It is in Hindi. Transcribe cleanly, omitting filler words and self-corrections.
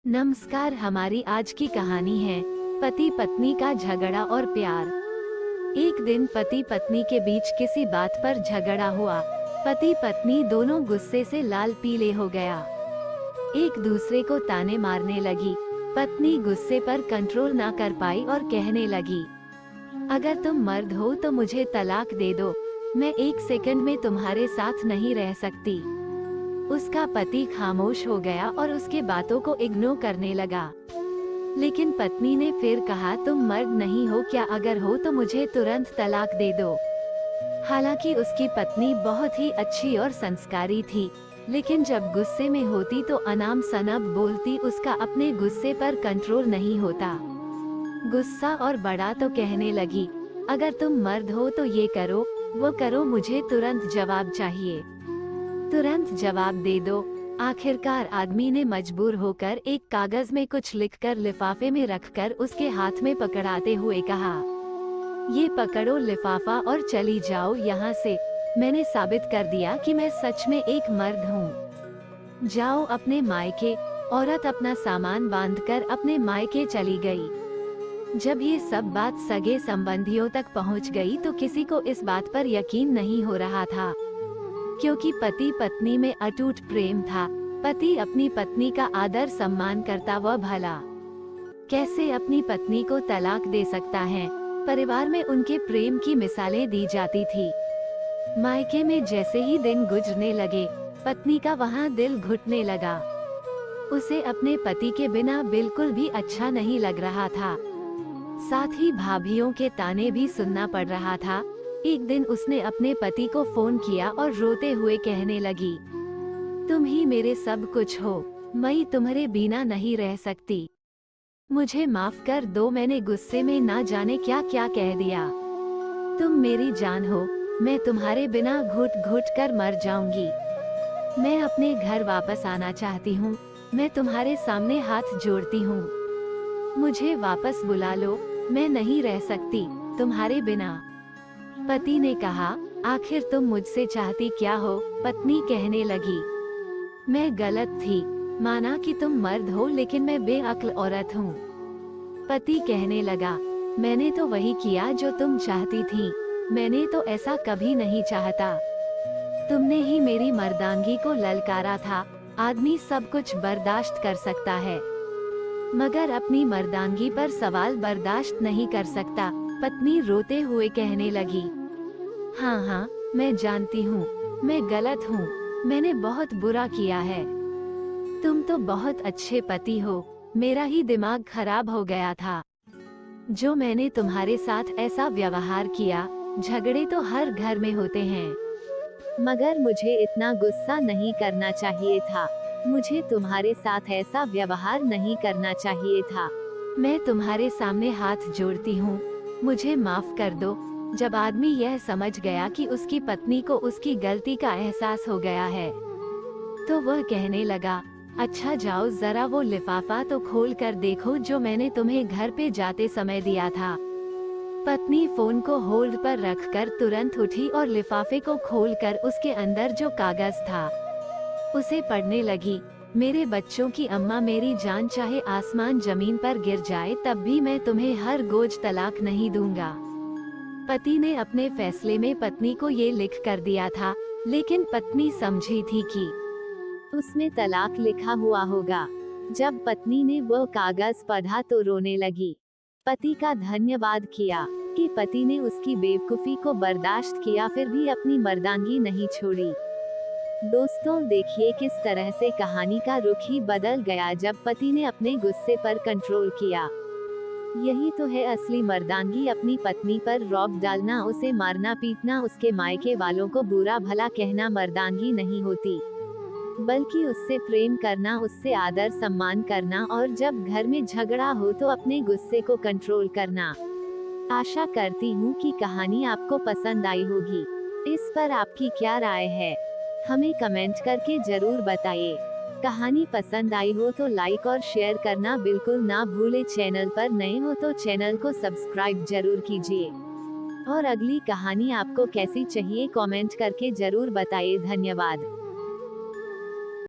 नमस्कार। हमारी आज की कहानी है पति पत्नी का झगड़ा और प्यार। एक दिन पति पत्नी के बीच किसी बात पर झगड़ा हुआ। पति पत्नी दोनों गुस्से से लाल पीले हो गया। एक दूसरे को ताने मारने लगी। पत्नी गुस्से पर कंट्रोल ना कर पाई और कहने लगी, अगर तुम मर्द हो तो मुझे तलाक दे दो, मैं एक सेकंड में तुम्हारे साथ नहीं रह सकती। उसका पति खामोश हो गया और उसके बातों को इग्नोर करने लगा। लेकिन पत्नी ने फिर कहा, तुम मर्द नहीं हो क्या? अगर हो तो मुझे तुरंत तलाक दे दो। हालांकि उसकी पत्नी बहुत ही अच्छी और संस्कारी थी, लेकिन जब गुस्से में होती तो अनाप शनाप बोलती। उसका अपने गुस्से पर कंट्रोल नहीं होता। गुस्सा और बढ़ा तो कहने लगी, अगर तुम मर्द हो तो ये करो वो करो, मुझे तुरंत जवाब चाहिए, तुरंत जवाब दे दो। आखिरकार आदमी ने मजबूर होकर एक कागज में कुछ लिखकर लिफाफे में रखकर उसके हाथ में पकड़ाते हुए कहा, ये पकड़ो लिफाफा और चली जाओ यहाँ से। मैंने साबित कर दिया कि मैं सच में एक मर्द हूँ। जाओ अपने मायके। औरत अपना सामान बांधकर अपने मायके चली गई। जब ये सब बात सगे संबंधियों तक पहुँच गई तो किसी को इस बात पर यकीन नहीं हो रहा था, क्योंकि पति पत्नी में अटूट प्रेम था। पति अपनी पत्नी का आदर सम्मान करता व भला कैसे अपनी पत्नी को तलाक दे सकता है। परिवार में उनके प्रेम की मिसालें दी जाती थी। मायके में जैसे ही दिन गुजरने लगे, पत्नी का वहाँ दिल घुटने लगा। उसे अपने पति के बिना बिल्कुल भी अच्छा नहीं लग रहा था। साथ ही भाभीियों के ताने भी सुनना पड़ रहा था। एक दिन उसने अपने पति को फोन किया और रोते हुए कहने लगी, तुम ही मेरे सब कुछ हो, मैं तुम्हारे बिना नहीं रह सकती। मुझे माफ कर दो, मैंने गुस्से में ना जाने क्या क्या कह दिया। तुम मेरी जान हो, मैं तुम्हारे बिना घुट घुट कर मर जाऊंगी। मैं अपने घर वापस आना चाहती हूँ। मैं तुम्हारे सामने हाथ जोड़ती हूँ, मुझे वापस बुला लो। मैं नहीं रह सकती तुम्हारे बिना। पति ने कहा, आखिर तुम मुझसे चाहती क्या हो? पत्नी कहने लगी, मैं गलत थी। माना कि तुम मर्द हो, लेकिन मैं बेअक्ल औरत हूँ। पति कहने लगा, मैंने तो वही किया जो तुम चाहती थी। मैंने तो ऐसा कभी नहीं चाहता। तुमने ही मेरी मर्दांगी को ललकारा था। आदमी सब कुछ बर्दाश्त कर सकता है, मगर अपनी मर्दांगी पर सवाल बर्दाश्त नहीं कर सकता। पत्नी रोते हुए कहने लगी, हाँ हाँ, मैं जानती हूँ, मैं गलत हूँ। मैंने बहुत बुरा किया है। तुम तो बहुत अच्छे पति हो। मेरा ही दिमाग खराब हो गया था जो मैंने तुम्हारे साथ ऐसा व्यवहार किया। झगड़े तो हर घर में होते हैं, मगर मुझे इतना गुस्सा नहीं करना चाहिए था। मुझे तुम्हारे साथ ऐसा व्यवहार नहीं करना चाहिए था। मैं तुम्हारे सामने हाथ जोड़ती हूँ, मुझे माफ कर दो। जब आदमी यह समझ गया कि उसकी पत्नी को उसकी गलती का एहसास हो गया है, तो वह कहने लगा, अच्छा जाओ जरा वो लिफाफा तो खोल कर देखो जो मैंने तुम्हें घर पे जाते समय दिया था। पत्नी फोन को होल्ड पर रखकर तुरंत उठी और लिफाफे को खोलकर उसके अंदर जो कागज था उसे पढ़ने लगी। मेरे बच्चों की अम्मा, मेरी जान चाहे आसमान जमीन पर गिर जाए तब भी मैं तुम्हें हर गोज तलाक नहीं दूंगा। पति ने अपने फैसले में पत्नी को ये लिख कर दिया था, लेकिन पत्नी समझी थी कि उसमें तलाक लिखा हुआ होगा। जब पत्नी ने वो कागज पढ़ा तो रोने लगी। पति का धन्यवाद किया कि पति ने उसकी बेवकूफी को बर्दाश्त किया, फिर भी अपनी मर्दांगी नहीं छोड़ी। दोस्तों, देखिए किस तरह से कहानी का रुख ही बदल गया जब पति ने अपने गुस्से पर कंट्रोल किया। यही तो है असली मर्दांगी, अपनी पत्नी पर रौब डालना, उसे मारना पीटना, उसके मायके वालों को बुरा भला कहना मर्दांगी नहीं होती, बल्कि उससे प्रेम करना, उससे आदर सम्मान करना, और जब घर में झगड़ा हो तो अपने गुस्से को कंट्रोल करना। आशा करती हूँ कि कहानी आपको पसंद आई होगी। इस पर आपकी क्या राय है, हमें कमेंट करके जरूर बताइए। कहानी पसंद आई हो तो लाइक और शेयर करना बिल्कुल ना भूले। चैनल पर नए हो तो चैनल को सब्सक्राइब जरूर कीजिए। और अगली कहानी आपको कैसी चाहिए कमेंट करके जरूर बताइए। धन्यवाद।